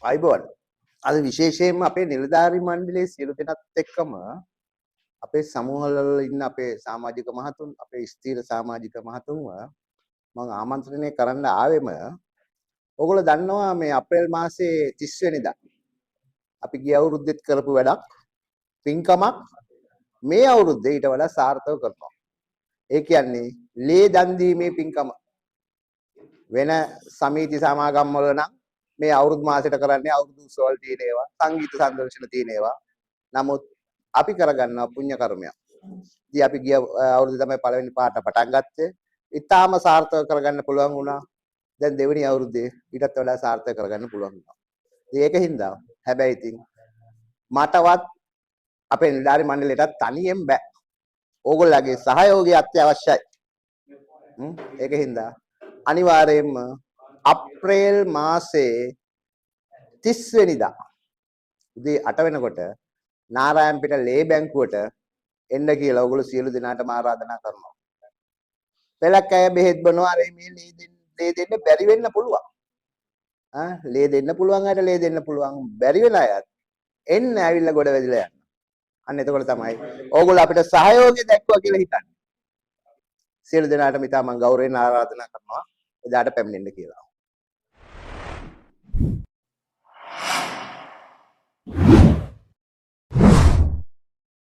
අයිබෝන් අද විශේෂයෙන්ම අපේ නිලධාරි මණ්ඩලයේ සියලු දෙනාත් එක්කම අපේ සමූහවල ඉන්න අපේ සමාජික මහතුන් අපේ ස්ථීර සමාජික මහතුන්ව මම ආමන්ත්‍රණය කරන්න ආවෙම ඔයගොල්ලෝ දන්නවා මේ අප්‍රේල් මාසේ 30 වෙනිදා අපි ගිය අවුරුද්දෙත් කරපු වැඩක් පින්කමක් මේ අවුරුද්දේ ඊට වඩා සාර්ථක කරනවා. ඒ කියන්නේ ලේ දන් දීමේ පින්කම. වෙන සමිති සමාගම් වල නම් මේ අවුරුදු මාසෙට කරන්නේ අවුරුදු උත්සවවල තියෙන ඒවා සංගීත සංදර්ශන තියෙන ඒවා. නමුත් අපි කරගන්නවා පුණ්‍ය කර්මයක්. ඉතින් අපි ගිය අවුරුද්දේ තමයි පළවෙනි පාට පටන් ගත්තේ. ඊටාම සාර්ථක කරගන්න පුළුවන් වුණා. දැන් දෙවෙනි අවුරුද්දේ ඊටත් වඩා සාර්ථක කරගන්න පුළුවන් වුණා. ඉතින් ඒකින්ද හැබැයි ඉතින් මටවත් අපේ නිලධාරි මණ්ඩලයටත් තනියෙන් බෑ. ඕගොල්ලන්ගේ සහයෝගය අත්‍යවශ්‍යයි. ඒකින්ද අනිවාර්යයෙන්ම අප්‍රේල් මාසේ 30 වෙනිදා උදේ 8 වෙනකොට නාරායන්පිට ලේ බැංකුවට එන්න කියලා ඔයගොල්ලෝ සියලු දෙනාටම ආරාධනා කරනවා. පෙලක් අය බෙහෙත් බොනවා මේ ලේ දෙන්න බැරි වෙන්න පුළුවන්. ලේ දෙන්න පුළුවන් අයට ලේ දෙන්න පුළුවන්. බැරි වෙන අයත් එන්න ඇවිල්ලා ගොඩ වැදිලා යන්න. අන්න එතකොට තමයි ඕගොල්ලෝ අපිට සහයෝගය දක්වනවා කියලා හිතන්නේ. සියලු දෙනාටම ඉතාම මම ගෞරවයෙන් ආරාධනා කරනවා එදාට පැමිණෙන්න කියලා.